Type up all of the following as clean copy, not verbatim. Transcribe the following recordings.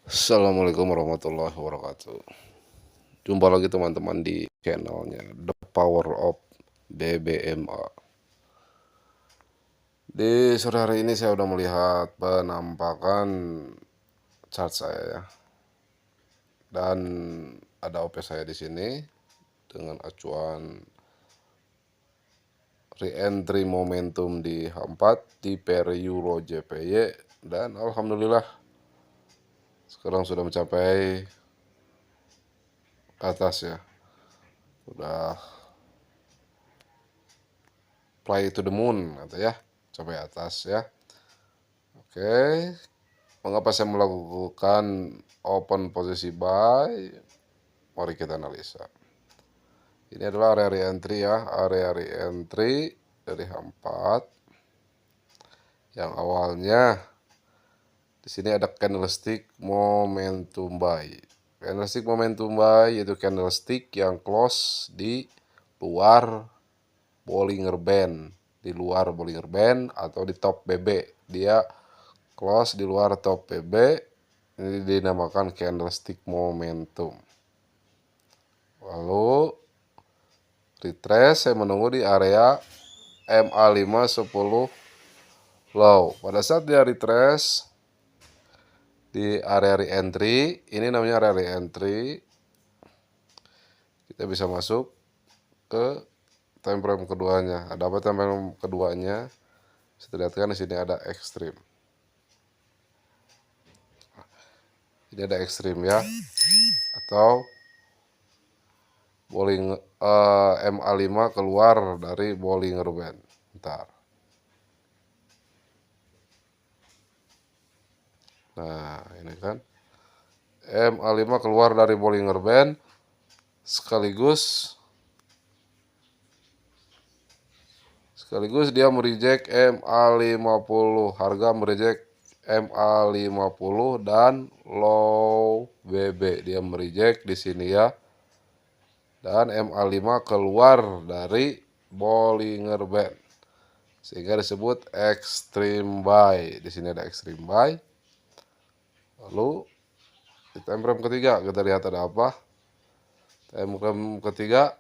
Assalamualaikum warahmatullahi wabarakatuh. Jumpa lagi teman-teman di channelnya The Power of BBMA. Di sore hari ini saya sudah melihat penampakan chart saya ya. Dan ada OP saya di sini dengan acuan re-entry momentum di H4 di pair Euro JPY, dan alhamdulillah sekarang sudah mencapai ke atas ya. Udah fly to the moon gitu ya, sampai atas ya. Oke, mengapa saya melakukan open posisi buy? Mari kita analisa. Ini adalah area re-entry ya, area re-entry dari H4 yang awalnya di sini ada candlestick momentum buy. Candlestick momentum buy yaitu candlestick yang close di luar Bollinger Band, di luar Bollinger Band atau di top BB. Dia close di luar top BB, ini dinamakan candlestick momentum. Lalu retrace, saya menunggu di area MA5 10 low. Pada saat dia retrace di area re-entry, ini namanya area re-entry, kita bisa masuk ke time frame keduanya. Ada apa time frame keduanya? Bisa dilihatkan di sini ada ekstrim. Ini ada ekstrim ya, atau MA5 keluar dari Bollinger Band. Bentar. Nah, ini kan MA5 keluar dari Bollinger Band sekaligus dia mereject MA50, harga mereject MA50 dan low BB dia mereject di sini ya. Dan MA5 keluar dari Bollinger Band sehingga disebut extreme buy. Di sini ada extreme buy. Lalu di time frame ketiga kita lihat ada apa? Time frame ketiga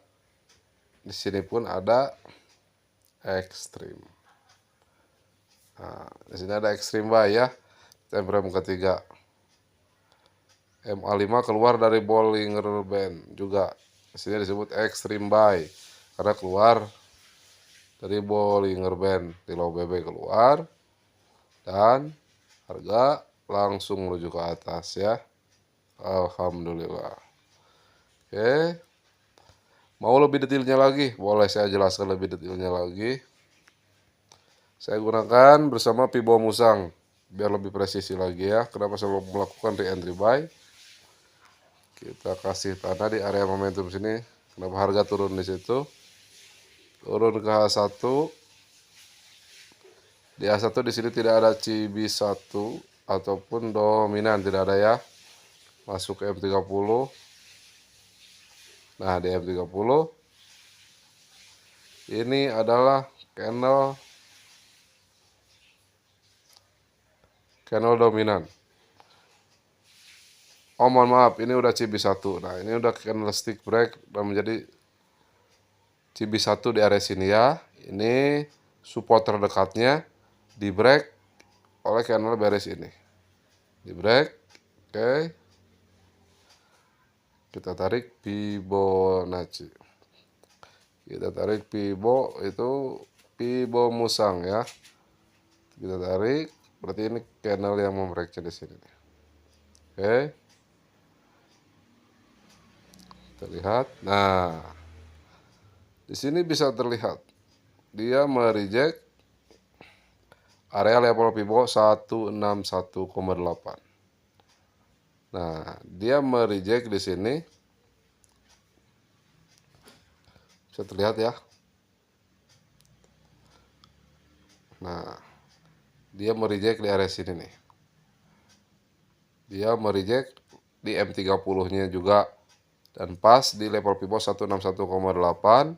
di sini pun ada ekstrim. Nah, di sini ada ekstrim buy ya. Time frame ketiga. MA5 keluar dari Bollinger Band juga. Di sini disebut ekstrim buy karena keluar dari Bollinger Band, di low BB keluar dan harga langsung menuju ke atas ya. Alhamdulillah. Oke. Mau lebih detailnya lagi? Boleh saya jelaskan lebih detailnya lagi. Saya gunakan bersama Pibo Musang biar lebih presisi lagi ya. Kenapa saya melakukan re-entry buy? Kita kasih tanda di area momentum sini. Kenapa harga turun di situ? Turun ke H1. Di H1 di sini tidak ada CB1 ataupun dominan, tidak ada ya. Masuk ke M30. Nah, di M30 ini adalah candle dominan. Oh, mohon maaf, ini udah CB1. Nah, ini udah candlestick break dan menjadi CB1 di area sini ya. Ini support terdekatnya di break oleh candle bearish ini. Di break. Oke. Kita tarik Fibonacci. Kita tarik Fibo, itu Fibo Musang ya. Kita tarik, berarti ini candle yang membreaknya di sini. Oke. Kita lihat. Nah, di sini bisa terlihat dia mereject area level Fibo 161,8. Nah, dia mereject di sini. Bisa terlihat ya. Nah, dia mereject di area sini nih. Dia mereject di M30-nya juga dan pas di level Fibo 161,8.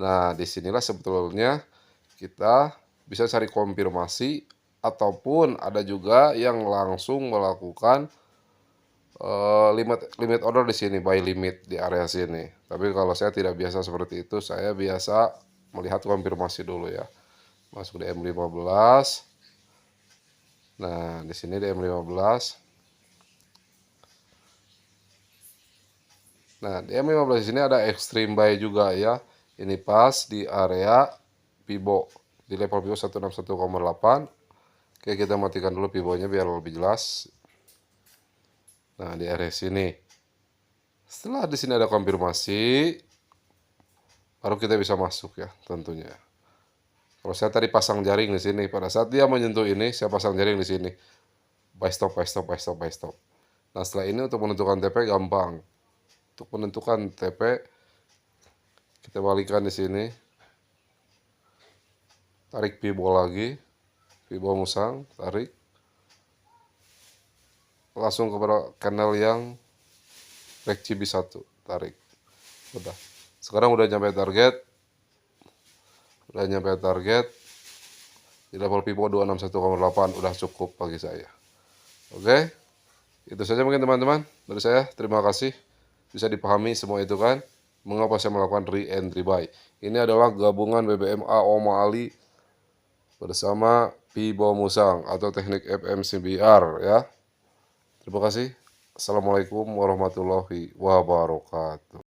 Nah, disinilah sebetulnya kita bisa cari konfirmasi ataupun ada juga yang langsung melakukan limit limit order di sini, buy limit di area sini. Tapi kalau saya tidak biasa seperti itu, saya biasa melihat konfirmasi dulu ya. Masuk di M15. Nah, di sini di M15. Nah, di M15 di sini ada extreme buy juga ya. Ini pas di area Pibo di level Pibo 161,8. Oke, kita matikan dulu Pibonya biar lebih jelas. Nah, di area sini. Setelah di sini ada konfirmasi, baru kita bisa masuk ya tentunya. Kalau saya tadi pasang jaring di sini, pada saat dia menyentuh ini, saya pasang jaring di sini. Buy stop, buy stop, buy stop, buy stop. Nah, setelah ini untuk menentukan TP gampang. Untuk menentukan TP, kita balikan di sini. Tarik Pibo lagi. Pibo musang, tarik. Langsung kepada kanal yang RecCB 1, tarik. Udah. Sekarang udah nyampe target. Udah nyampe target. Di level Pibo 261,8 udah cukup bagi saya. Oke. Itu saja mungkin teman-teman dari saya. Terima kasih. Bisa dipahami semua itu kan. Mengapa saya melakukan re-entry buy. Ini adalah gabungan BBMA Oma Ali bersama Pibo Musang atau teknik FMCBR ya. Terima kasih. Assalamualaikum warahmatullahi wabarakatuh.